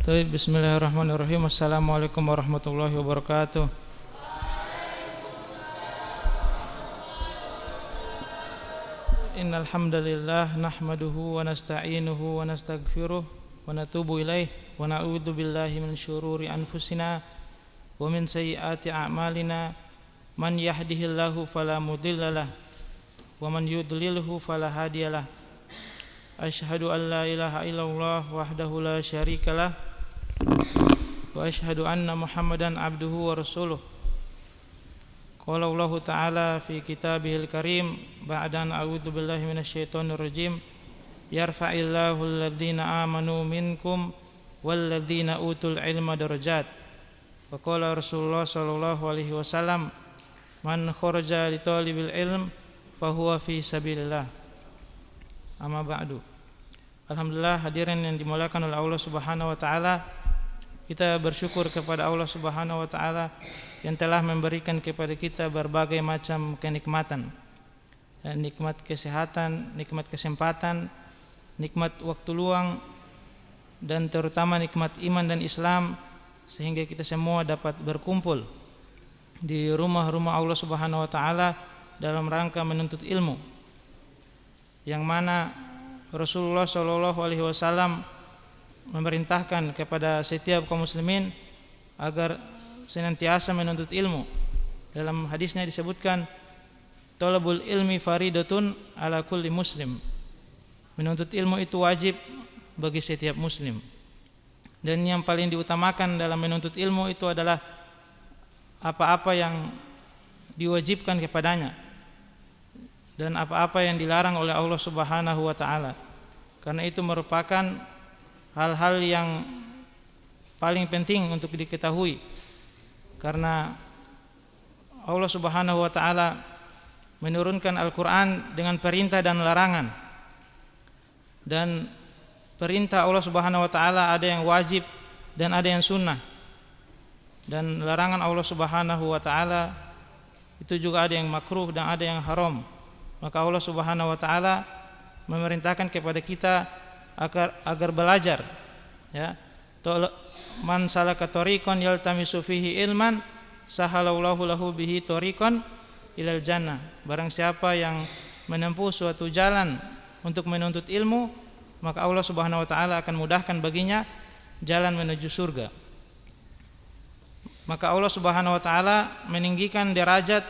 Bismillahirrahmanirrahim. Assalamualaikum warahmatullahi wabarakatuh. Innal hamdalillah nahmaduhu wa nasta'inuhu wa nastaghfiruh wa natubu ilaih wa na'udzu billahi min syururi anfusina wa min sayyiati a'malina. Man yahdihillahu fala mudhillalah wa man yudlilhu fala hadiyalah. Asyhadu an la ilaha illallah wahdahu la syarikalah wa asyhadu anna Muhammadan abduhu wa rasuluh. Qala Allah Ta'ala fi kitabihil karim ba'dan a'udzu billahi minasyaitonir rajim. Yarfa'illahu alladhina amanu minkum walladhina utul ilma darajat. Wa qala Rasulullah sallallahu alaihi wasallam, man kharaja li talibil ilm fahuwa fi sabilillah. Amma ba'du. Alhamdulillah, hadirin yang dimuliakan oleh Allah Subhanahu wa taala, kita bersyukur kepada Allah Subhanahu wa taala yang telah memberikan kepada kita berbagai macam kenikmatan. Nikmat kesehatan, nikmat kesempatan, nikmat waktu luang, dan terutama nikmat iman dan Islam, sehingga kita semua dapat berkumpul di rumah-rumah Allah Subhanahu wa taala dalam rangka menuntut ilmu, yang mana Rasulullah sallallahu alaihi wasallam memerintahkan kepada setiap kaum muslimin agar senantiasa menuntut ilmu. Dalam hadisnya disebutkan, talabul ilmi faridatun ala kulli muslim. Menuntut ilmu itu wajib bagi setiap muslim. Dan yang paling diutamakan dalam menuntut ilmu itu adalah apa-apa yang diwajibkan kepadanya dan apa-apa yang dilarang oleh Allah Subhanahu wa taala. Karena itu merupakan hal-hal yang paling penting untuk diketahui. Karena Allah Subhanahu wa taala menurunkan Al-Qur'an dengan perintah dan larangan. Dan perintah Allah Subhanahu wa taala ada yang wajib dan ada yang sunnah. Dan larangan Allah Subhanahu wa taala itu juga ada yang makruh dan ada yang haram. Maka Allah Subhanahu wa taala memerintahkan kepada kita agar belajar, ya. Man salaka tariqan yaltamisu fihi ilman sahalallahu lahu bihi tariqan ilal jannah. Barang siapa yang menempuh suatu jalan untuk menuntut ilmu, maka Allah Subhanahu wa taala akan mudahkan baginya jalan menuju surga. Maka Allah Subhanahu wa taala meninggikan derajat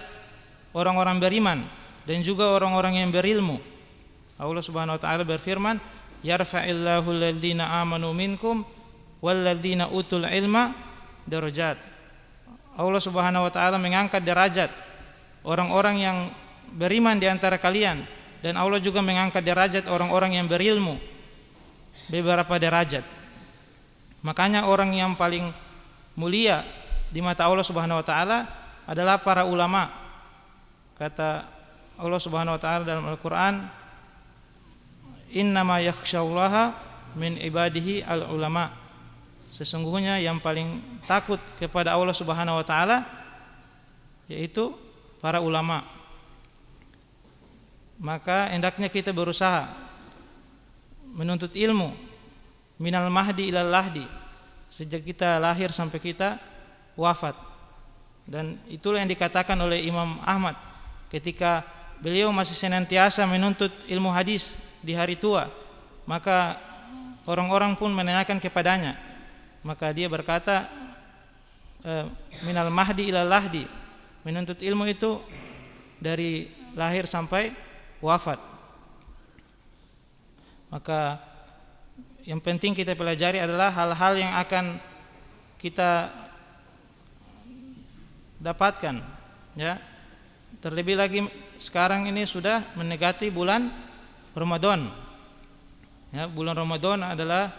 orang-orang beriman dan juga orang-orang yang berilmu. Allah Subhanahu wa taala berfirman, yarfa'illahu alladhina amanu minkum walladhina utul ilma darajat. Allah Subhanahu wa taala mengangkat derajat orang-orang yang beriman di antara kalian, dan Allah juga mengangkat derajat orang-orang yang berilmu beberapa derajat. Makanya orang yang paling mulia di mata Allah Subhanahu wa taala adalah para ulama. Kata Allah Subhanahu wa taala dalam Al-Qur'an, innama yakhsyallaha min ibadihi al-ulama. Sesungguhnya yang paling takut kepada Allah Subhanahu wa taala yaitu para ulama. Maka hendaknya kita berusaha menuntut ilmu minal mahdi ilal lahdi, sejak kita lahir sampai kita wafat. Dan itulah yang dikatakan oleh Imam Ahmad ketika beliau masih senantiasa menuntut ilmu hadis di hari tua. Maka orang-orang pun menanyakan kepadanya, maka dia berkata, minal mahdi ilal lahdi, menuntut ilmu itu dari lahir sampai wafat. Maka yang penting kita pelajari adalah hal-hal yang akan kita dapatkan, ya. Terlebih lagi sekarang ini sudah mendekati bulan Ramadan. Ya, bulan Ramadan adalah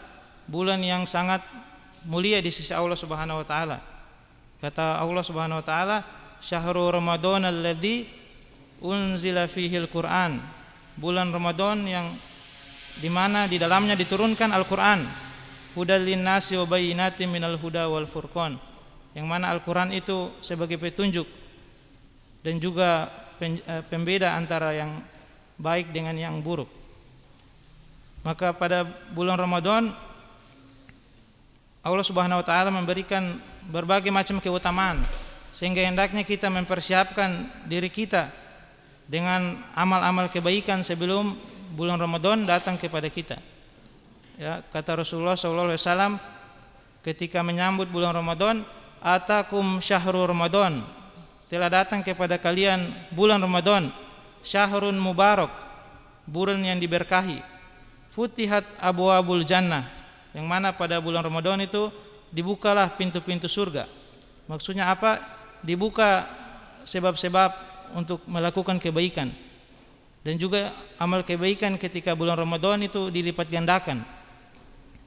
bulan yang sangat mulia di sisi Allah Subhanahu wa taala. Kata Allah Subhanahu wa taala, syahrul Ramadan alladzi unzila fihil Qur'an. Bulan Ramadan yang di mana di dalamnya diturunkan Al-Qur'an. Hudal linnasi wa bayyinatin minal huda wal furqan. Yang mana Al-Qur'an itu sebagai petunjuk dan juga pembeda antara yang baik dengan yang buruk. Maka pada bulan Ramadan Allah Subhanahu wa taala memberikan berbagai macam keutamaan, sehingga hendaknya kita mempersiapkan diri kita dengan amal-amal kebaikan sebelum bulan Ramadan datang kepada kita. Ya, kata Rasulullah SAW ketika menyambut bulan Ramadan, atakum syahrul Ramadan, telah datang kepada kalian bulan Ramadan, syahrun mubarak, bulan yang diberkahi, futihat abwabul jannah, yang mana pada bulan Ramadan itu dibukalah pintu-pintu surga. Maksudnya apa? Dibuka sebab-sebab untuk melakukan kebaikan, dan juga amal kebaikan ketika bulan Ramadan itu dilipat gandakan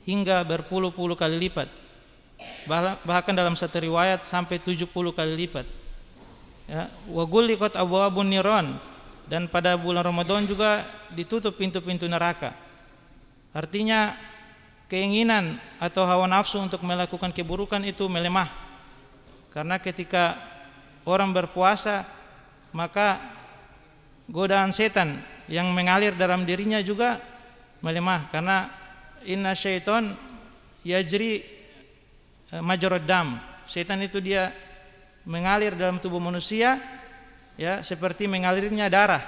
hingga berpuluh-puluh kali lipat, bahkan dalam satu riwayat sampai 70 kali lipat. Ya, wa ghulliqat abwabun niran, dan pada bulan Ramadan juga ditutup pintu-pintu neraka. Artinya keinginan atau hawa nafsu untuk melakukan keburukan itu melemah, karena ketika orang berpuasa maka godaan setan yang mengalir dalam dirinya juga melemah, karena inna syaiton yajri majrad dam, setan itu dia mengalir dalam tubuh manusia ya seperti mengalirnya darah.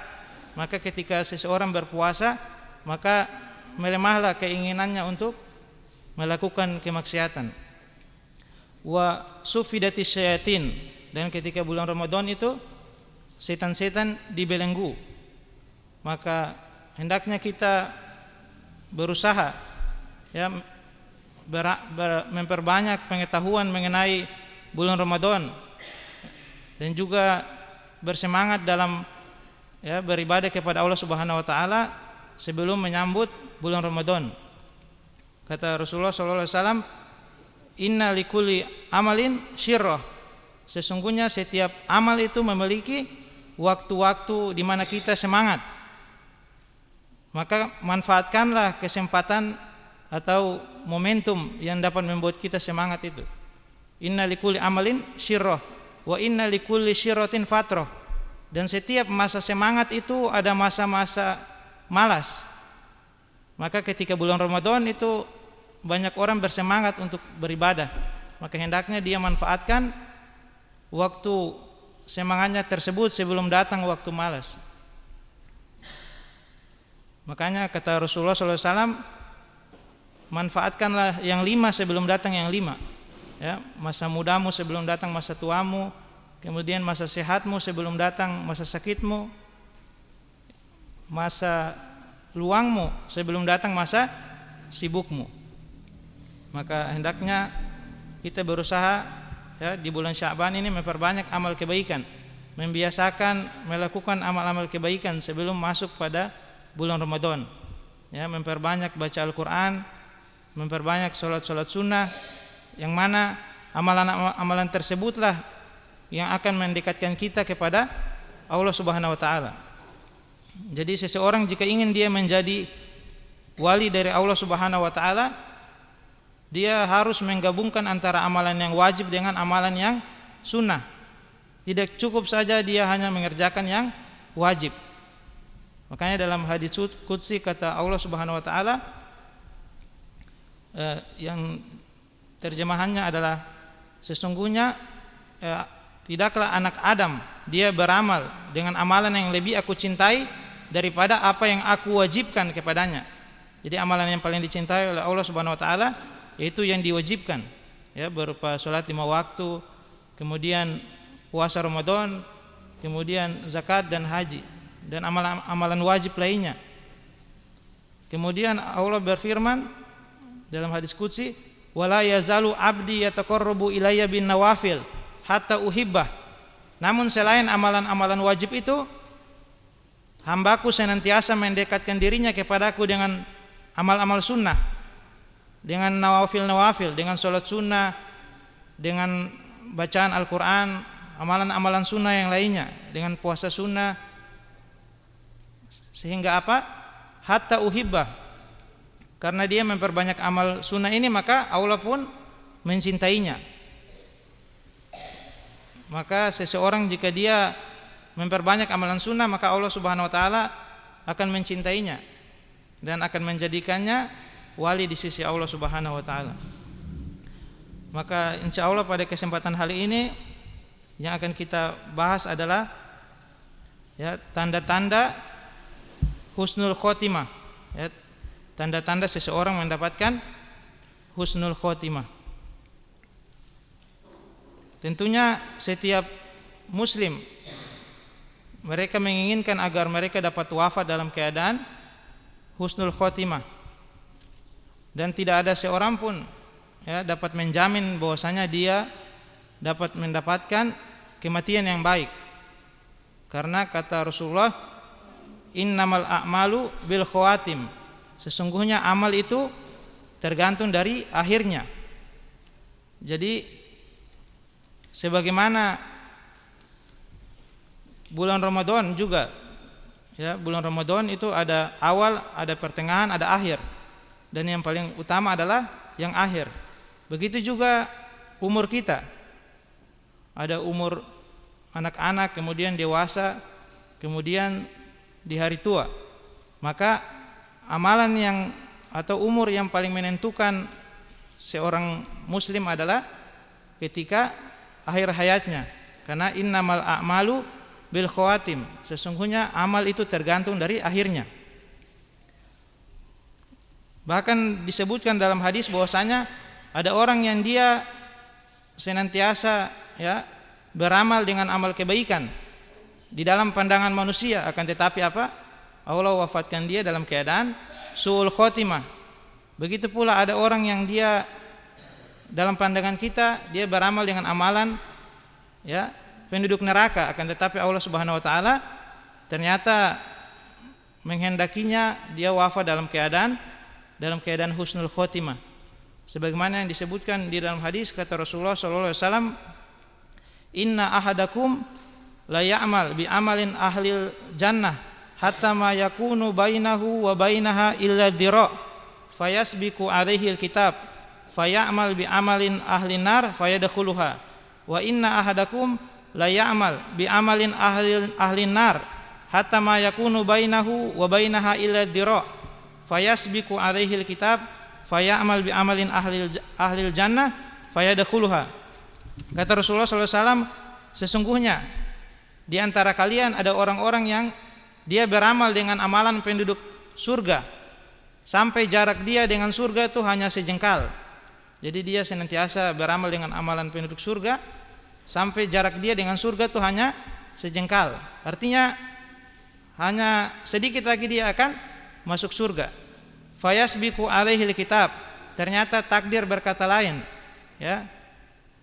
Maka ketika seseorang berpuasa maka melemahlah keinginannya untuk melakukan kemaksiatan. Wa sufidatis syayatin, dan ketika bulan Ramadan itu setan-setan dibelenggu. Maka hendaknya kita berusaha ya memperbanyak pengetahuan mengenai bulan Ramadan, dan juga bersemangat dalam ya beribadah kepada Allah Subhanahu wa taala sebelum menyambut bulan Ramadan. Kata Rasulullah SAW, inna likulli amalin syirrah, sesungguhnya setiap amal itu memiliki waktu-waktu di mana kita semangat. Maka manfaatkanlah kesempatan atau momentum yang dapat membuat kita semangat itu. Inna likulli amalin syirrah wa inna likulli syirratin fatrah, dan setiap masa semangat itu ada masa-masa malas. Maka ketika bulan Ramadan itu banyak orang bersemangat untuk beribadah, maka hendaknya dia manfaatkan waktu semangatnya tersebut sebelum datang waktu malas. Makanya kata Rasulullah SAW, manfaatkanlah yang 5 sebelum datang yang 5. Ya, masa mudamu sebelum datang masa tuamu, kemudian masa sehatmu sebelum datang masa sakitmu, masa luangmu sebelum datang masa sibukmu. Maka hendaknya kita berusaha ya di bulan Sya'ban ini memperbanyak amal kebaikan, membiasakan melakukan amal-amal kebaikan sebelum masuk pada bulan Ramadan. Ya, memperbanyak baca Al-Qur'an, memperbanyak salat-salat sunnah, yang mana amalan-amalan tersebutlah yang akan mendekatkan kita kepada Allah Subhanahu wa taala. Jadi seseorang jika ingin dia menjadi wali dari Allah Subhanahu wa taala, dia harus menggabungkan antara amalan yang wajib dengan amalan yang sunnah. Tidak cukup saja dia hanya mengerjakan yang wajib. Makanya dalam hadits qudsi kata Allah Subhanahu wa taala yang terjemahannya adalah, sesungguhnya tidaklah anak Adam dia beramal dengan amalan yang lebih aku cintai daripada apa yang aku wajibkan kepadanya. Jadi amalan yang paling dicintai oleh Allah Subhanahu wa taala yaitu yang diwajibkan, ya, berupa salat 5 waktu, kemudian puasa Ramadan, kemudian zakat dan haji, dan amalan wajib lainnya. Kemudian Allah berfirman dalam hadis qudsi, wala yazalu abdi yataqarrabu ilayya bin nawafil hatta uhibbah. Namun selain amalan-amalan wajib itu, hambaku senantiasa mendekatkan dirinya kepadaku dengan amal-amal sunnah, dengan nawafil-nawafil, dengan salat sunnah, dengan bacaan Al-Quran, amalan-amalan sunnah yang lainnya, dengan puasa sunnah, sehingga apa? Hatta uhibbah, karena dia memperbanyak amal sunnah ini maka Allah pun mencintainya. Maka seseorang jika dia memperbanyak amalan sunnah, maka Allah Subhanahu wa taala akan mencintainya dan akan menjadikannya wali di sisi Allah Subhanahu wa taala. Maka insya Allah pada kesempatan kali ini yang akan kita bahas adalah tanda-tanda husnul khotimah, tanda-tanda seseorang mendapatkan husnul khotimah. Tentunya setiap muslim mereka menginginkan agar mereka dapat wafat dalam keadaan husnul khotimah, dan tidak ada seorang pun dapat menjamin bahwasanya dia dapat mendapatkan kematian yang baik. Karena kata Rasulullah, innamal a'malu bil khawatim, sesungguhnya amal itu tergantung dari akhirnya. Jadi sebagaimana bulan Ramadan juga, bulan Ramadan itu ada awal, ada pertengahan, ada akhir, dan yang paling utama adalah yang akhir. Begitu juga umur kita, ada umur anak-anak, kemudian dewasa, kemudian di hari tua. Maka amalan yang atau umur yang paling menentukan seorang muslim adalah ketika akhir hayatnya. Karena innamal a'malu bil khawatim, sesungguhnya amal itu tergantung dari akhirnya. Bahkan disebutkan dalam hadis bahwasanya ada orang yang dia senantiasa beramal dengan amal kebaikan di dalam pandangan manusia, akan tetapi Allah wafatkan dia dalam keadaan su'ul khotimah. Begitu pula ada orang yang dia dalam pandangan kita dia beramal dengan amalan penduduk neraka, akan tetapi Allah Subhanahu wa taala ternyata menghendakinya dia wafat dalam keadaan husnul khotimah. Sebagaimana yang disebutkan di dalam hadis, kata Rasulullah sallallahu alaihi wasallam, inna ahadakum la ya'mal bi amalin ahlil jannah hatta ma yakunu bainahu wa bainaha illa dira' fayasbiqu alaihi alkitab faya'mal bi amalin ahlin nar fayadkhuluha wa inna ahadakum la ya'mal bi amalin ahlin nar hatta ma yakunu bainahu wa bainaha illa dira' fayasbiqu alaihi alkitab faya'mal bi amalin ahlil jannah fayadkhuluha. Kata Rasulullah SAW, sesungguhnya di antara kalian ada orang-orang yang dia beramal dengan amalan penduduk surga sampai jarak dia dengan surga itu hanya sejengkal. Jadi dia senantiasa beramal dengan amalan penduduk surga sampai jarak dia dengan surga itu hanya sejengkal. Artinya hanya sedikit lagi dia akan masuk surga. Fayasbiqu alaihil kitab, ternyata takdir berkata lain,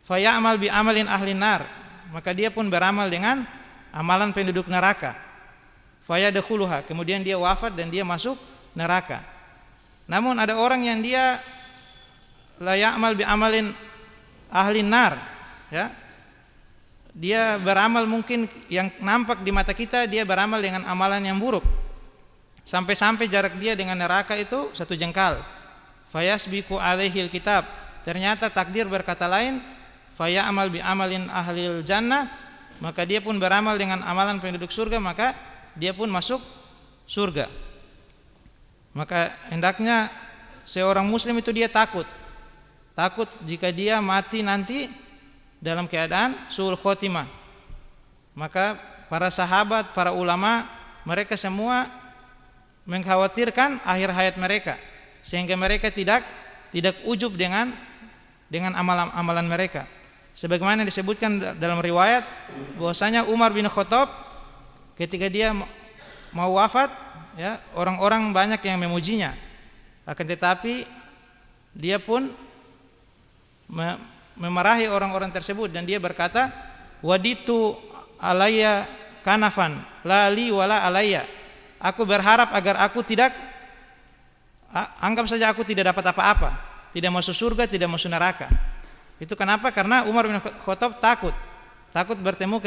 faya'mal bi amalin ahlin nar, maka dia pun beramal dengan amalan penduduk neraka. Fayadkhuluha, kemudian dia wafat dan dia masuk neraka. Namun ada orang yang dia la ya'mal bi amalin ahlin nar, dia beramal mungkin yang nampak di mata kita, dia beramal dengan amalan yang buruk, sampai-sampai jarak dia dengan neraka itu satu jengkal. Fayasbiqu alaihil kitab, ternyata takdir berkata lain, faya'mal bi amalin ahlil jannah, maka dia pun beramal dengan amalan penduduk surga, maka dia pun masuk surga. Maka hendaknya seorang muslim itu dia takut jika dia mati nanti dalam keadaan su'ul khotimah. Maka para sahabat, para ulama, mereka semua mengkhawatirkan akhir hayat mereka, sehingga mereka tidak ujub dengan amalan mereka. Sebagaimana disebutkan dalam riwayat bahwasanya Umar bin Khattab ketika dia mau wafat, orang-orang banyak yang memujinya, akan tetapi dia pun memarahi orang-orang tersebut dan dia berkata, waditu alayya kanafan la li wala alayya, aku berharap agar aku tidak, anggap saja aku tidak dapat apa-apa, tidak masuk surga, tidak masuk neraka. Itu kenapa? Karena Umar bin Khattab takut bertemu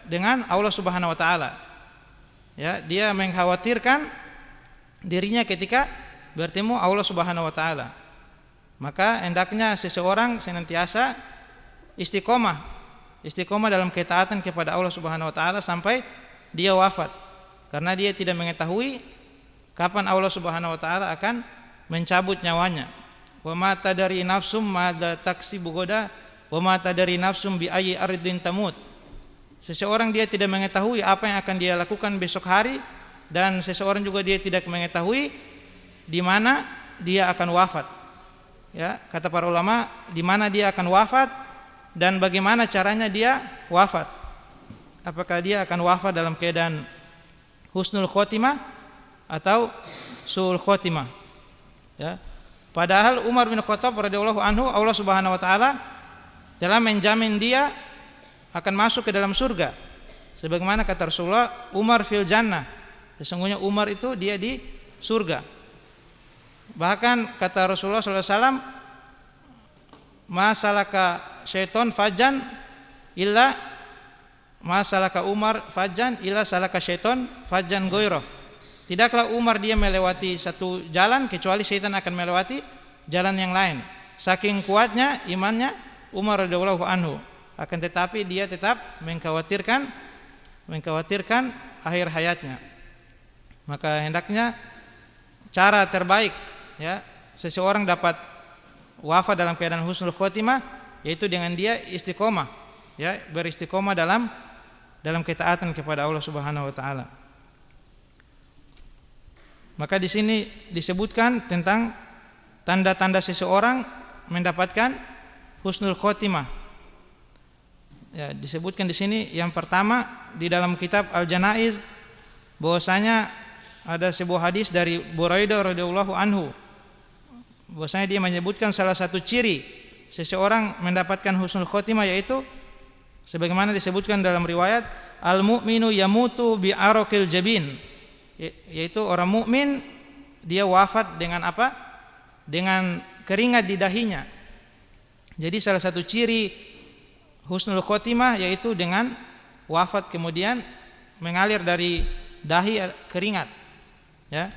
dengan Allah Subhanahu wa taala. Dia mengkhawatirkan dirinya ketika bertemu Allah Subhanahu wa taala. Maka hendaknya seseorang senantiasa istiqomah dalam ketaatan kepada Allah Subhanahu wa taala sampai dia wafat. Karena dia tidak mengetahui kapan Allah Subhanahu wa taala akan mencabut nyawanya. wa ma tadari nafsum madza taksibu ghadan wa ma tadari nafsum bi ayyi ardin tamut. Seseorang dia tidak mengetahui apa yang akan dia lakukan besok hari, dan seseorang juga dia tidak mengetahui di mana dia akan wafat. Ya, kata para ulama, di mana dia akan wafat dan bagaimana caranya dia wafat. Apakah dia akan wafat dalam keadaan husnul khotimah atau suul khotimah? Ya. Padahal Umar bin Khattab radhiyallahu anhu, Allah Subhanahu wa taala telah menjamin dia akan masuk ke dalam surga. Sebagaimana kata Rasulullah, Umar fil jannah. Sesungguhnya Umar itu dia di surga. Bahkan kata Rasulullah SAW, masalaka syaiton fajan illa masalaka Umar fajan illa salaka syaiton fajan goiroh. Tidaklah Umar dia melewati satu jalan kecuali syaitan akan melewati jalan yang lain. Saking kuatnya imannya Umar radhiyallahu anhu. Akan tetapi dia tetap mengkhawatirkan akhir hayatnya. Maka hendaknya cara terbaik, ya, seseorang dapat wafat dalam keadaan husnul khotimah yaitu dengan dia istiqomah, ya, beristiqomah dalam ketaatan kepada Allah Subhanahu wa taala. Maka di sini disebutkan tentang tanda-tanda seseorang mendapatkan husnul khotimah. Ya, disebutkan di sini yang pertama di dalam kitab Al-Janaiz bahwasanya ada sebuah hadis dari Buraidah radhiyallahu anhu, bahwasanya dia menyebutkan salah satu ciri seseorang mendapatkan husnul khotimah yaitu sebagaimana disebutkan dalam riwayat, al-mu'minu yamutu bi araqil jabin, yaitu orang mukmin dia wafat dengan apa? Dengan keringat di dahinya. Jadi salah satu ciri husnul khotimah yaitu dengan wafat kemudian mengalir dari dahi keringat. Ya.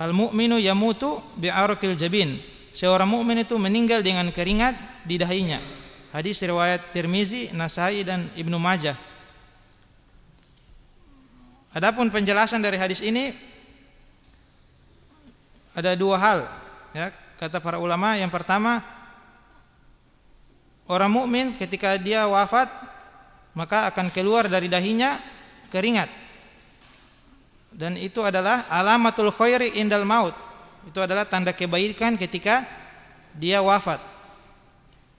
Al-mu'minu yamutu bi'arqil jabin. Seorang mukmin itu meninggal dengan keringat di dahinya. Hadis riwayat Tirmizi, Nasai dan Ibnu Majah. Adapun penjelasan dari hadis ini ada dua hal, ya, kata para ulama. Yang pertama, orang mukmin ketika dia wafat maka akan keluar dari dahinya keringat. Dan itu adalah alamatul khairi indal maut. Itu adalah tanda kebaikan ketika dia wafat.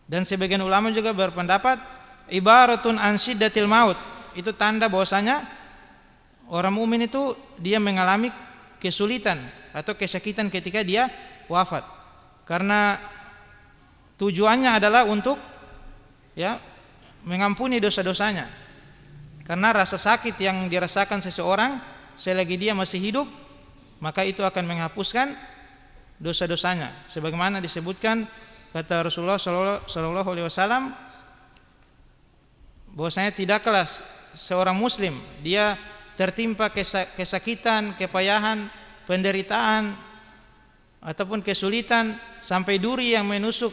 Dan sebagian ulama juga berpendapat ibaratun an syiddatil maut. Itu tanda bahwasanya orang mukmin itu dia mengalami kesulitan atau kesakitan ketika dia wafat. Karena tujuannya adalah untuk, ya, mengampuni dosa-dosanya. Karena rasa sakit yang dirasakan seseorang selagi dia masih hidup, maka itu akan menghapuskan dosa-dosanya. Sebagaimana disebutkan kata Rasulullah sallallahu alaihi wasallam, bahwasanya tidaklah seorang muslim dia tertimpa kesakitan, kepayahan, penderitaan ataupun kesulitan sampai duri yang menusuk,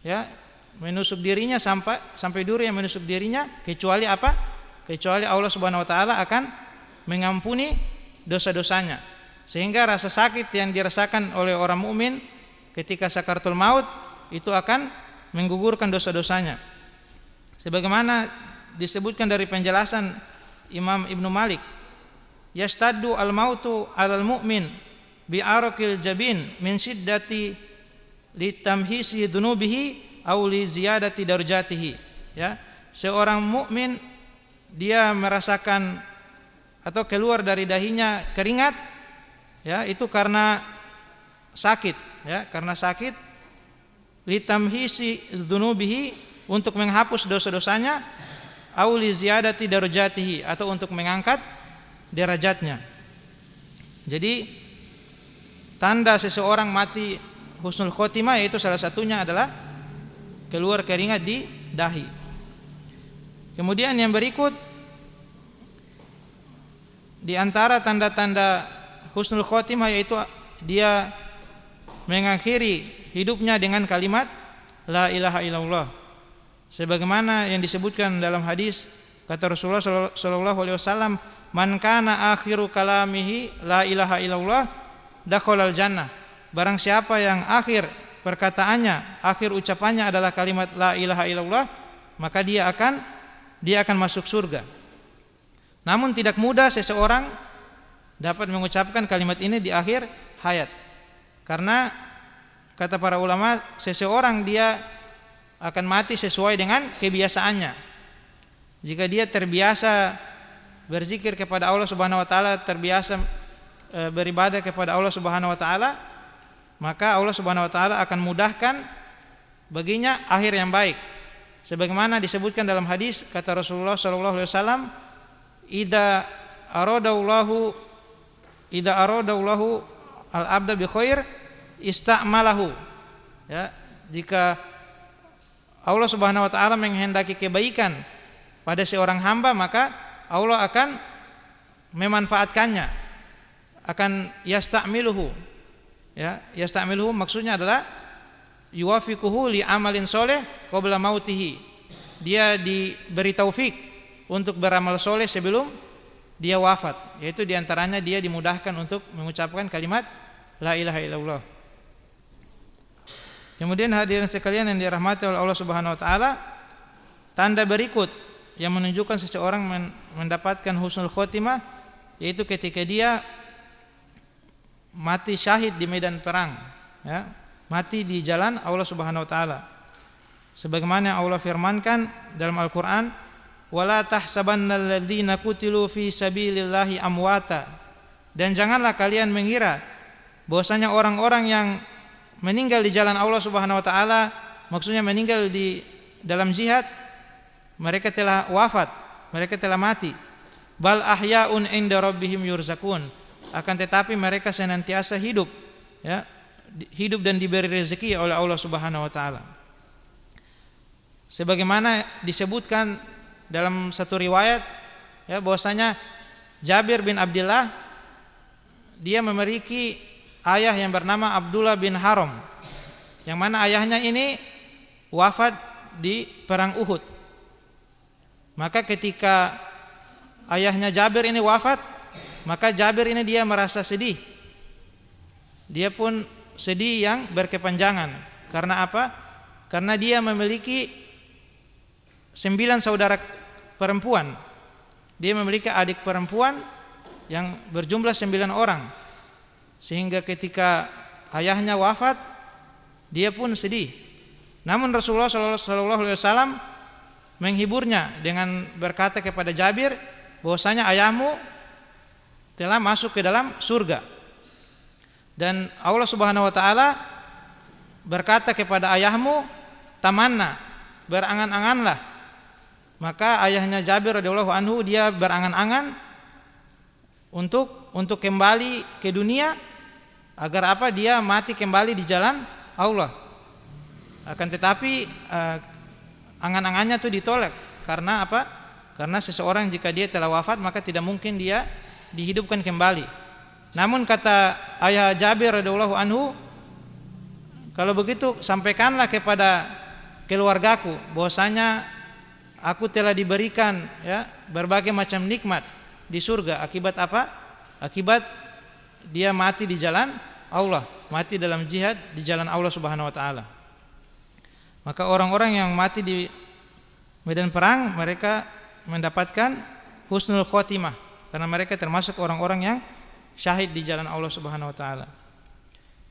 ya, menusuk dirinya sampai duri yang menusuk dirinya, kecuali apa? Kecuali Allah Subhanahu wa taala akan mengampuni dosa-dosanya. Sehingga rasa sakit yang dirasakan oleh orang mukmin ketika sakaratul maut itu akan menggugurkan dosa-dosanya. Sebagaimana disebutkan dari penjelasan Imam Ibnu Malik, yastaddu al-mautu 'alal mu'min bi araqil jabin min shiddati litamhisi dzunubihi aw li ziyadati darajatihi. Ya, seorang mukmin dia merasakan atau keluar dari dahinya keringat, ya, itu karena sakit, ya, karena sakit, litamhisi dzunubihi, untuk menghapus dosa-dosanya, au li ziyadati darajatihi, atau untuk mengangkat derajatnya. Jadi tanda seseorang mati husnul khotimah yaitu salah satunya adalah keluar keringat di dahi. Kemudian yang berikut di antara tanda-tanda husnul khotimah yaitu dia mengakhiri hidupnya dengan kalimat la ilaha illallah. Sebagaimana yang disebutkan dalam hadis, kata Rasulullah sallallahu alaihi wasallam, man kana akhiru kalamihi la ilaha illallah dakhalal jannah. barang siapa yang akhir perkataannya, akhir ucapannya adalah kalimat la ilaha illallah, maka dia akan masuk surga. Namun tidak mudah seseorang dapat mengucapkan kalimat ini di akhir hayat. Karena kata para ulama, seseorang dia akan mati sesuai dengan kebiasaannya. Jika dia terbiasa berzikir kepada Allah Subhanahu wa taala, terbiasa beribadah kepada Allah Subhanahu wa taala, maka Allah Subhanahu wa taala akan mudahkan baginya akhir yang baik. Sebagaimana disebutkan dalam hadis, kata Rasulullah sallallahu alaihi wasallam, idza aradallahu al-abda bi khair ista'malahu. Ya, jika Allah Subhanahu wa taala menghendaki kebaikan pada seorang hamba, maka Allah akan memanfaatkannya, akan yasta'miluhu. Ya, yasta'miluhu maksudnya adalah yuwafiquhu li amalin soleh qabla mautihi. Dia diberi taufik untuk beramal soleh sebelum dia wafat, yaitu diantaranya dia dimudahkan untuk mengucapkan kalimat la ilaha illallah. Kemudian hadirin sekalian yang dirahmati oleh Allah Subhanahu wa taala, tanda berikut yang menunjukkan seseorang mendapatkan husnul khotimah, yaitu ketika dia mati syahid di medan perang, ya, mati di jalan Allah Subhanahu wa taala. Sebagaimana Allah firmankan dalam Al-Qur'an, wala tahsabannal ladzina qutilu fi sabilillahi amwata. Dan janganlah kalian mengira bahwasanya orang-orang yang meninggal di jalan Allah Subhanahu wa taala, maksudnya meninggal di dalam jihad, mereka telah wafat, mereka telah mati. Bal ahyaun inda rabbihim yurzakun. Akan tetapi mereka senantiasa hidup, ya, hidup dan diberi rezeki oleh Allah Subhanahu wa taala. Sebagaimana disebutkan dalam satu riwayat, ya, bahwasanya Jabir bin Abdullah dia memiliki ayah yang bernama Abdullah bin Haram, yang mana ayahnya ini wafat di perang Uhud. Maka ketika ayahnya Jabir ini wafat, maka Jabir ini dia merasa sedih. Dia pun sedih yang berkepanjangan. Karena apa? Karena dia memiliki 9 saudara perempuan. Dia memiliki adik perempuan yang berjumlah 9 orang. Sehingga ketika ayahnya wafat, dia pun sedih. Namun Rasulullah sallallahu alaihi wasallam menghiburnya dengan berkata kepada Jabir bahwasanya ayahmu telah masuk ke dalam surga. Dan Allah Subhanahu wa taala berkata kepada ayahmu, tamanna, berangan-anganlah. Maka ayahnya Jabir radhiyallahu anhu dia berangan-angan untuk kembali ke dunia, agar apa? Dia mati kembali di jalan Allah. Akan tetapi angan-angannya itu ditolak. Karena apa? Karena seseorang jika dia telah wafat, maka tidak mungkin dia dihidupkan kembali. Namun kata ayah Jabir radhiyallahu anhu, kalau begitu sampaikanlah kepada keluargaku bahwasanya aku telah diberikan, ya, berbagai macam nikmat di surga. Akibat apa? Akibat dia mati di jalan Allah, mati dalam jihad di jalan Allah Subhanahu wa taala. Maka orang-orang yang mati di medan perang, mereka mendapatkan husnul khotimah, karena mereka termasuk orang-orang yang syahid di jalan Allah Subhanahu wa taala.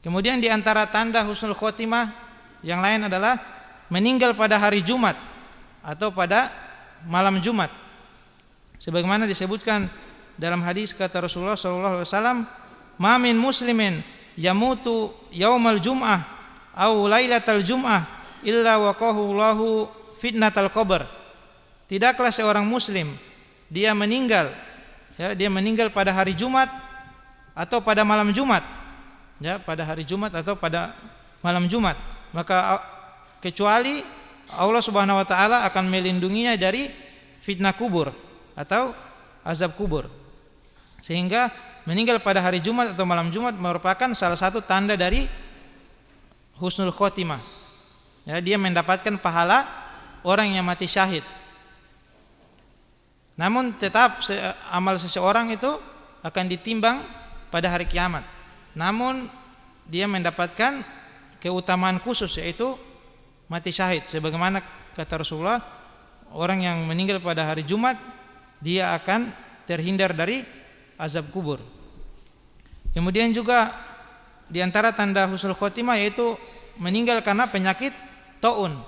Kemudian di antara tanda husnul khotimah yang lain adalah meninggal pada hari Jumat atau pada malam Jumat. Sebagaimana disebutkan dalam hadis kata Rasulullah sallallahu alaihi wasallam, "Ma min muslimin yamutu yaumal jum'ah au lailatal jum'ah illa waqahu Allahu fitnatal qabr." Tidaklah seorang muslim dia meninggal, ya, dia meninggal pada hari Jumat atau pada malam Jumat, ya, pada hari Jumat atau pada malam Jumat, maka kecuali Allah Subhanahu wa taala akan melindunginya dari fitnah kubur atau azab kubur. Sehingga meninggal pada hari Jumat atau malam Jumat merupakan salah satu tanda dari husnul khotimah. Ya, dia mendapatkan pahala orang yang mati syahid. Namun tetap amal seseorang itu akan ditimbang pada hari kiamat. Namun dia mendapatkan keutamaan khusus, yaitu mati syahid. Sebagaimana kata Rasulullah, orang yang meninggal pada hari Jumat dia akan terhindar dari azab kubur. Kemudian juga di antara tanda husnul khotimah yaitu meninggal karena penyakit taun.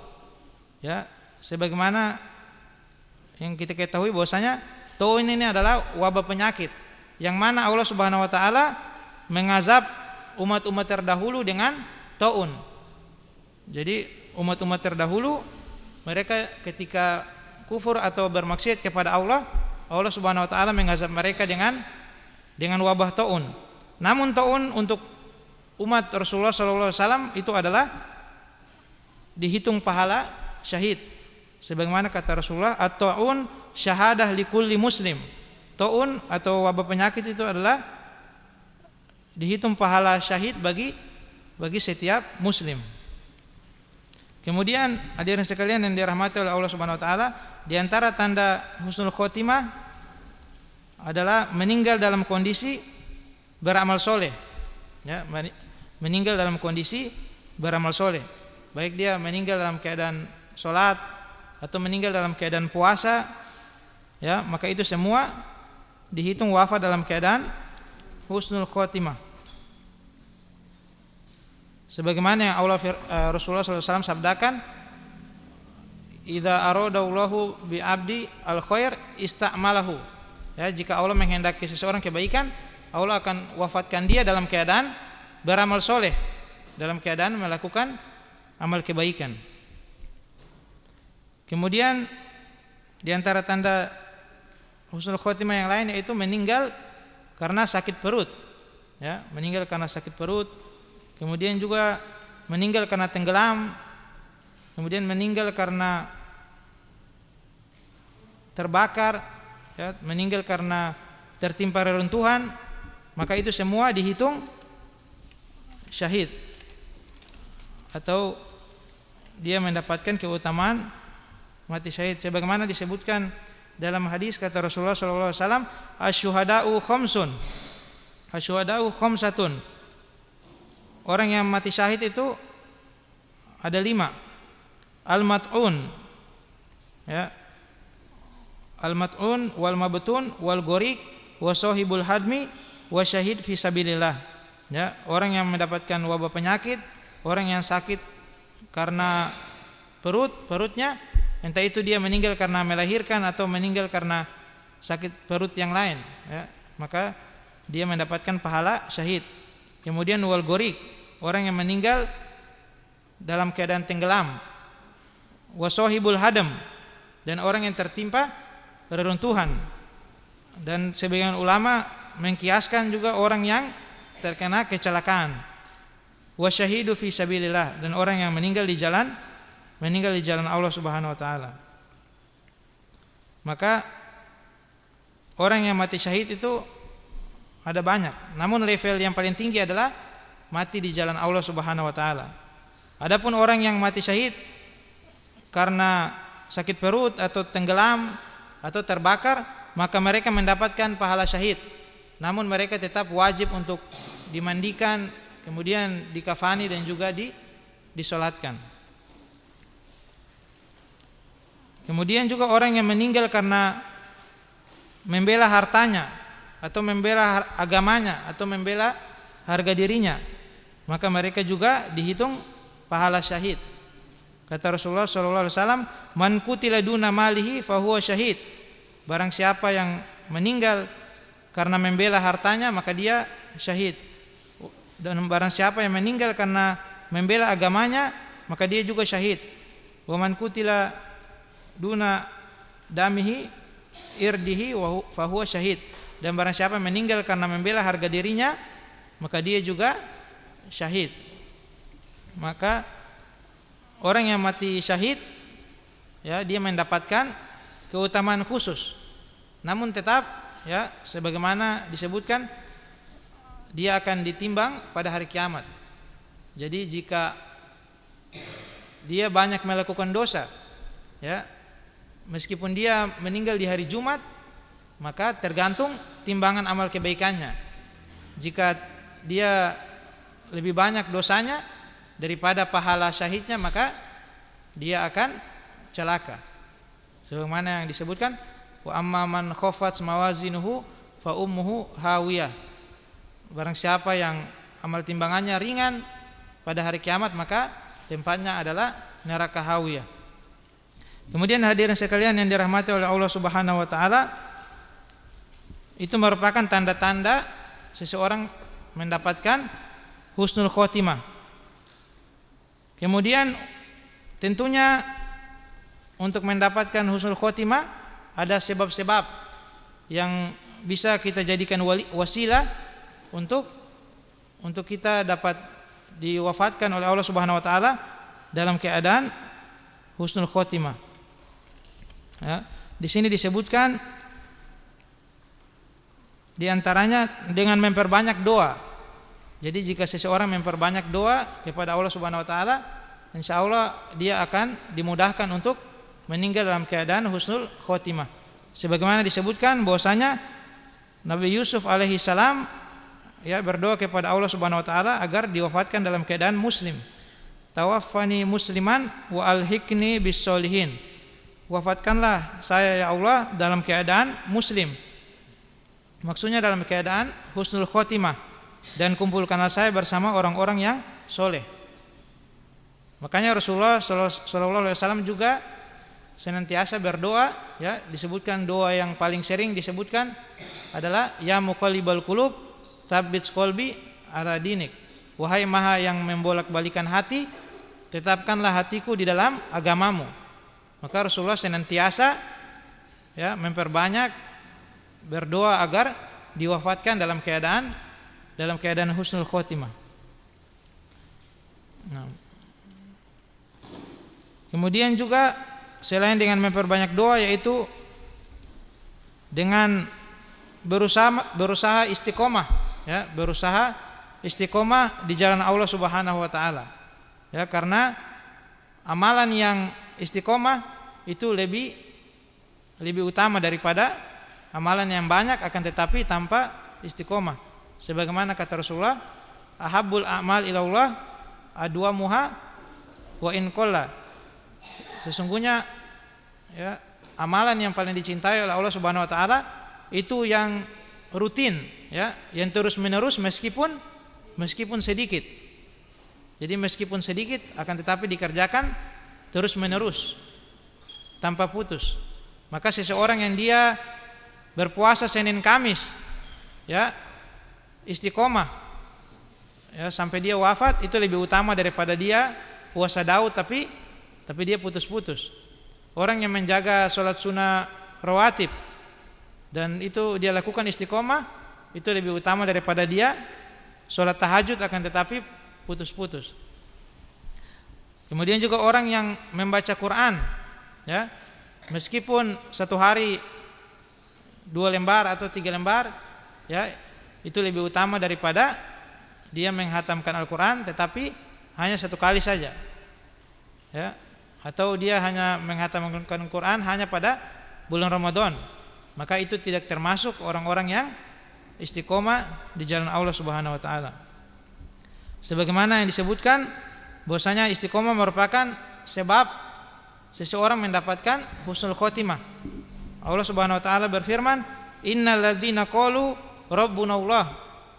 Ya, sebagaimana yang kita ketahui bahwasanya taun ini adalah wabah penyakit yang mana Allah Subhanahu wa taala mengazab umat-umat terdahulu dengan taun. Jadi umat-umat terdahulu mereka ketika kufur atau bermaksiat kepada Allah, Allah Subhanahu wa taala mengazab mereka dengan wabah taun. Namun taun untuk umat Rasulullah sallallahu alaihi wasallam itu adalah dihitung pahala syahid. Sebagaimana kata Rasulullah, at-taun syahadah likulli muslim. Taun atau wabah penyakit itu adalah dihitung pahala syahid bagi setiap muslim. Kemudian hadirin sekalian yang dirahmati oleh Allah Subhanahu wa taala, di antara tanda husnul khotimah adalah meninggal dalam kondisi beramal soleh. Ya, meninggal dalam kondisi beramal soleh. Baik dia meninggal dalam keadaan sholat atau meninggal dalam keadaan puasa, ya, maka itu semua dihitung wafat dalam keadaan husnul khotimah. Sebagaimana yang Rasulullah SAW sabdakan, idza aradallahu bi abdi al khair ista'malahu. Ya, jika Allah menghendaki seseorang kebaikan, Allah akan wafatkan dia dalam keadaan beramal soleh, dalam keadaan melakukan amal kebaikan. Kemudian di antara tanda husnul khotimah yang lain yaitu meninggal karena sakit perut. Ya, meninggal karena sakit perut. Kemudian juga meninggal karena tenggelam. Kemudian meninggal karena terbakar, ya, meninggal karena tertimpa reruntuhan, maka itu semua dihitung syahid atau dia mendapatkan keutamaan mati syahid. Sebagaimana disebutkan dalam hadis kata Rasulullah sallallahu alaihi wasallam, asyuhada'u khamsun. Asyuhada'u khamsatun. Orang yang mati syahid itu ada 5. Al-mat'un, ya, al-mat'un wal mabtun wal goriq wa sahibul hadmi wa syahid fi sabilillah. Ya, orang yang mendapatkan wabah penyakit, orang yang sakit karena perutnya, entah itu dia meninggal karena melahirkan atau meninggal karena sakit perut yang lain, ya, maka dia mendapatkan pahala syahid. Kemudian wal goriq, orang yang meninggal dalam keadaan tenggelam. Wasahibul hadam, dan orang yang tertimpa reruntuhan. Dan sebagian ulama mengkiaskan juga orang yang terkena kecelakaan. Wasyahidu fi sabilillah, dan orang yang meninggal di jalan Allah Subhanahu wa taala. Maka orang yang mati syahid itu ada banyak. Namun level yang paling tinggi adalah mati di jalan Allah Subhanahu wa taala. Adapun orang yang mati syahid karena sakit perut atau tenggelam atau terbakar, maka mereka mendapatkan pahala syahid. Namun mereka tetap wajib untuk dimandikan, kemudian dikafani dan juga disolatkan. Kemudian juga orang yang meninggal karena membela hartanya atau membela agamanya atau membela harga dirinya, maka mereka juga dihitung pahala syahid. Kata Rasulullah SAW, man qutila duna malihi fahuwa syahid. Barang siapa yang meninggal karena membela hartanya, maka dia syahid. Dan barang siapa yang meninggal karena membela agamanya, maka dia juga syahid. Wa man qutila duna damihi irdihi fahuwa syahid. Dan barang siapa yang meninggal karena membela harga dirinya, maka dia juga syahid. Maka orang yang mati syahid, ya, dia mendapatkan keutamaan khusus. Namun tetap, ya, sebagaimana disebutkan, dia akan ditimbang pada hari kiamat. Jadi jika dia banyak melakukan dosa, ya, meskipun dia meninggal di hari Jumat, maka tergantung timbangan amal kebaikannya. Jika dia lebih banyak dosanya daripada pahala syahidnya, maka dia akan celaka. Sebagaimana yang disebutkan, wa amma man khaffat mawazinuhu fa ummuhu hawiyah. Barang siapa yang amal timbangannya ringan pada hari kiamat, maka tempatnya adalah neraka hawiyah. Kemudian hadirin sekalian yang dirahmati oleh Allah Subhanahu wa taala, itu merupakan tanda-tanda seseorang mendapatkan husnul khotimah. Kemudian tentunya untuk mendapatkan husnul khotimah ada sebab-sebab yang bisa kita jadikan wasilah untuk kita dapat diwafatkan oleh Allah Subhanahu wa taala dalam keadaan husnul khotimah. Ya, di sini disebutkan di antaranya dengan memperbanyak doa. Jadi jika seseorang memperbanyak doa kepada Allah Subhanahu wa taala, insyaallah dia akan dimudahkan untuk meninggal dalam keadaan husnul khotimah. Sebagaimana disebutkan bahwasanya Nabi Yusuf alaihi salam ya berdoa kepada Allah Subhanahu wa taala agar diwafatkan dalam keadaan muslim. Tawaffani musliman wa alhiqni bis solihin. Wafatkanlah saya ya Allah dalam keadaan muslim. Maksudnya dalam keadaan husnul khotimah, dan kumpulkanlah saya bersama orang-orang yang soleh. Makanya Rasulullah sallallahu alaihi wasallam juga senantiasa berdoa, ya, disebutkan doa yang paling sering disebutkan adalah ya muqallibal qulub tsabbit qalbi ala dinik. Wahai Maha yang membolak-balikan hati, tetapkanlah hatiku di dalam agamamu. Maka Rasulullah senantiasa ya memperbanyak berdoa agar diwafatkan dalam keadaan husnul khotimah. Nah. Kemudian juga selain dengan memperbanyak doa, yaitu dengan berusaha istiqomah, ya, berusaha istiqomah di jalan Allah Subhanahu wa taala. Ya, karena amalan yang istiqomah itu lebih utama daripada amalan yang banyak akan tetapi tanpa istiqomah. Sebagaimana kata Rasulullah, ahabbul a'mal ilallah adwamuha wa in qalla. Sesungguhnya ya, amalan yang paling dicintai oleh Allah Subhanahu wa taala itu yang rutin, ya, yang terus-menerus meskipun sedikit. Jadi meskipun sedikit akan tetapi dikerjakan terus-menerus tanpa putus. Maka seseorang yang dia berpuasa Senin Kamis, ya, istiqomah, ya, sampai dia wafat, itu lebih utama daripada dia puasa Daud tapi dia putus-putus. Orang yang menjaga sholat sunnah rawatib dan itu dia lakukan istiqomah, itu lebih utama daripada dia sholat tahajud akan tetapi putus-putus. Kemudian juga orang yang membaca Quran, ya, meskipun satu hari 2 lembar atau 3 lembar, ya, itu lebih utama daripada dia menghatamkan Al-Quran tetapi hanya 1 kali saja, ya, atau dia hanya menghatamkan Al-Quran hanya pada bulan Ramadan. Maka itu tidak termasuk orang-orang yang istiqomah di jalan Allah Subhanahu wa taala. Sebagaimana yang disebutkan bahwasanya istiqomah merupakan sebab seseorang mendapatkan husnul khotimah. Allah Subhanahu wa taala berfirman, innal ladzina qalu rabbuna Allah.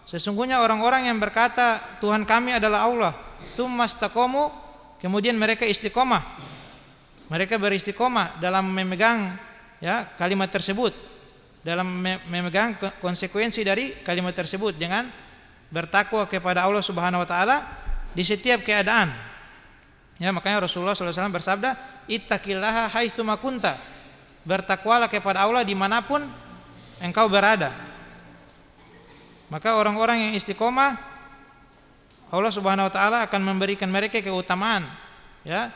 Sesungguhnya orang-orang yang berkata Tuhan kami adalah Allah, tsumastaqamu, kemudian mereka istiqomah. Mereka beristiqomah dalam memegang, ya, kalimat tersebut, dalam memegang konsekuensi dari kalimat tersebut dengan bertakwa kepada Allah Subhanahu wa taala di setiap keadaan. Ya, makanya Rasulullah sallallahu alaihi wasallam bersabda, ittaqillaha haitsu ma kunta. Bertakwalah kepada Allah dimanapun engkau berada. Maka orang-orang yang istiqomah, Allah Subhanahu wa taala akan memberikan mereka keutamaan, ya.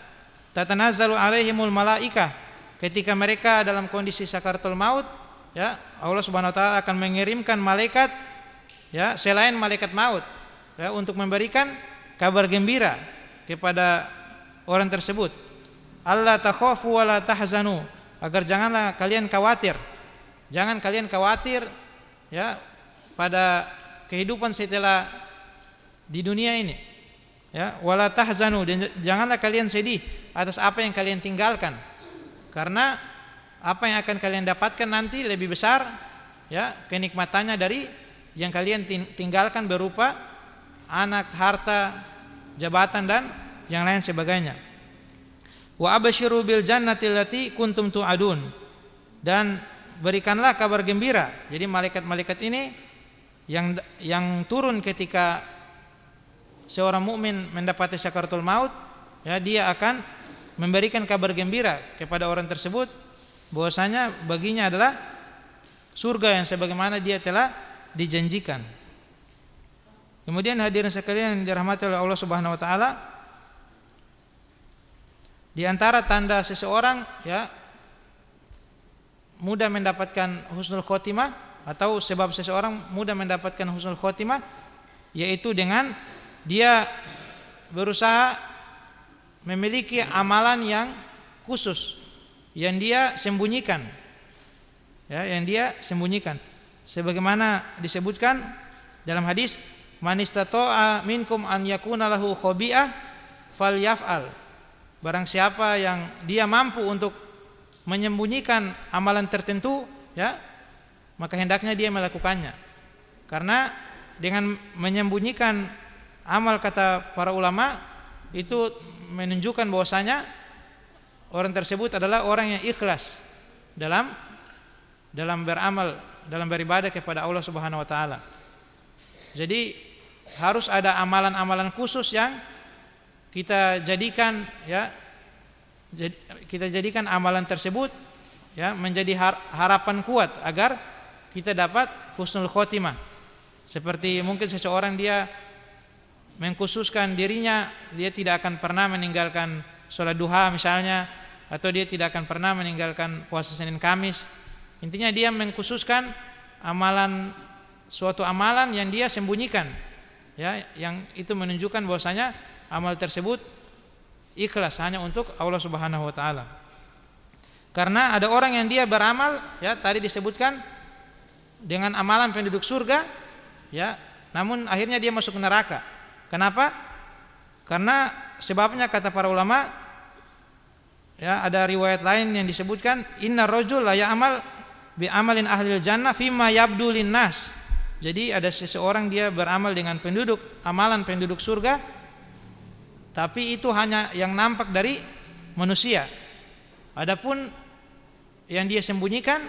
Tatanazzalu alaihimul malaikah, ketika mereka dalam kondisi sakaratul maut, ya, Allah Subhanahu wa taala akan mengirimkan malaikat, ya, selain malaikat maut, ya, untuk memberikan kabar gembira kepada orang tersebut. Allah takhafu wa la tahzanu, agar janganlah kalian khawatir. Jangan kalian khawatir, ya, pada kehidupan setelah di dunia ini. Ya, wala tahzanu, dan janganlah kalian sedih atas apa yang kalian tinggalkan. Karena apa yang akan kalian dapatkan nanti lebih besar ya kenikmatannya dari yang kalian tinggalkan berupa anak, harta, jabatan dan yang lain sebagainya. Wa abasyiru bil jannati allati kuntum tu'adun, dan berikanlah kabar gembira. Jadi malaikat-malaikat ini yang turun ketika seorang mukmin mendapati sakaratul maut, ya, dia akan memberikan kabar gembira kepada orang tersebut bahwasanya baginya adalah surga yang sebagaimana dia telah dijanjikan. Kemudian hadirin sekalian yang dirahmati oleh Allah Subhanahu wa taala, di antara tanda seseorang ya mudah mendapatkan husnul khotimah, atau sebab seseorang mudah mendapatkan husnul khotimah, yaitu dengan dia berusaha memiliki amalan yang khusus yang dia sembunyikan, ya, yang dia sembunyikan. Sebagaimana disebutkan dalam hadis, man istata'a minkum an yakuna lahu khobi'ah falyaf'al. Barang siapa yang dia mampu untuk menyembunyikan amalan tertentu, ya, maka hendaknya dia melakukannya. Karena dengan menyembunyikan amal, kata para ulama, itu menunjukkan bahwasanya orang tersebut adalah orang yang ikhlas dalam beramal, dalam beribadah kepada Allah Subhanahu wa taala. Jadi harus ada amalan-amalan khusus yang kita jadikan, ya, kita jadikan amalan tersebut, ya, menjadi harapan kuat agar kita dapat husnul khotimah. Seperti mungkin seseorang dia mengkhususkan dirinya, dia tidak akan pernah meninggalkan sholat duha misalnya, atau dia tidak akan pernah meninggalkan puasa Senin Kamis. Intinya dia mengkhususkan amalan, suatu amalan yang dia sembunyikan, ya, yang itu menunjukkan bahwasanya amal tersebut ikhlas hanya untuk Allah Subhanahu wa taala. Karena ada orang yang dia beramal, ya, tadi disebutkan dengan amalan penduduk surga, ya, namun akhirnya dia masuk neraka. Kenapa? Karena sebabnya kata para ulama, ya, ada riwayat lain yang disebutkan inna rajul la ya'mal bi amalin ahlil jannah fima yabdu linnas. Jadi ada seseorang dia beramal dengan amalan penduduk surga, tapi itu hanya yang nampak dari manusia. Adapun yang dia sembunyikan,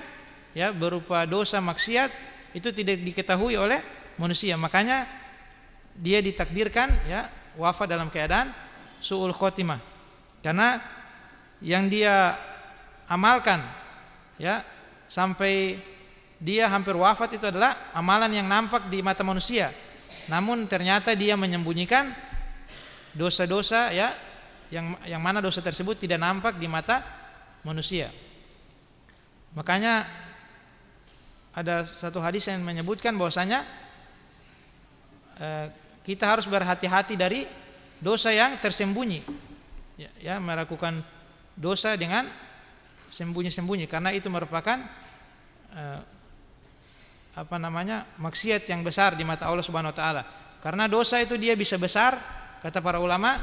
ya, berupa dosa maksiat, itu tidak diketahui oleh manusia. Makanya dia ditakdirkan, ya, wafat dalam keadaan su'ul khotimah. Karena yang dia amalkan, ya, sampai dia hampir wafat itu adalah amalan yang nampak di mata manusia. Namun ternyata dia menyembunyikan dosa-dosa, ya, yang mana dosa tersebut tidak nampak di mata manusia. Makanya ada satu hadis yang menyebutkan bahwasanya kita harus berhati-hati dari dosa yang tersembunyi, ya, melakukan dosa dengan sembunyi-sembunyi, karena itu merupakan maksiat yang besar di mata Allah Subhanahu wa taala. Karena dosa itu dia bisa besar, kata para ulama,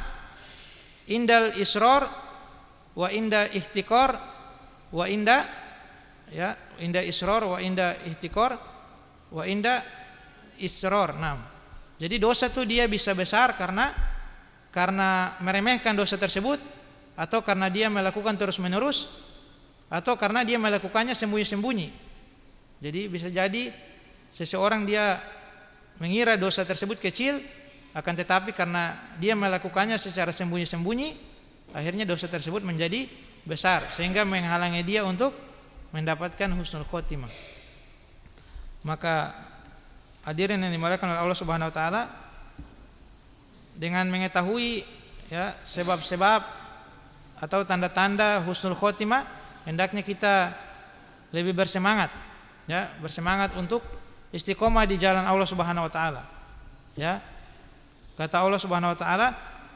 indal isror wa inda ihtikor wa inda, ya, inda isror wa inda ihtikor wa inda isror. Jadi dosa itu dia bisa besar karena meremehkan dosa tersebut, atau karena dia melakukan terus-menerus, atau karena dia melakukannya sembunyi-sembunyi. Jadi bisa jadi seseorang dia mengira dosa tersebut kecil, akan tetapi karena dia melakukannya secara sembunyi-sembunyi, akhirnya dosa tersebut menjadi besar sehingga menghalangi dia untuk mendapatkan husnul khotimah. Maka hadirin yang dimuliakan oleh Allah Subhanahu wa taala, dengan mengetahui, ya, sebab-sebab atau tanda-tanda husnul khotimah, hendaknya kita lebih bersemangat, ya, bersemangat untuk istiqomah di jalan Allah Subhanahu wa taala. Ya. Kata Allah Subhanahu wa taala,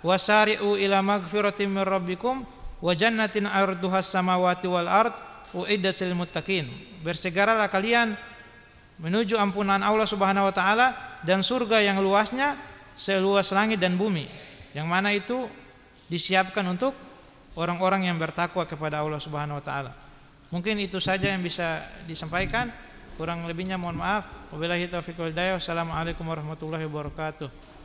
wasari'u ila magfiratin mir rabbikum wa jannatin 'arduhas samawati wal ard uiddat lil muttaqin. Bersegeralah kalian menuju ampunan Allah Subhanahu wa taala dan surga yang luasnya seluas langit dan bumi, yang mana itu disiapkan untuk orang-orang yang bertakwa kepada Allah Subhanahu wa taala. Mungkin itu saja yang bisa disampaikan, kurang lebihnya mohon maaf. Wabillahi taufiq wal hidayah. Wassalamualaikum warahmatullahi wabarakatuh.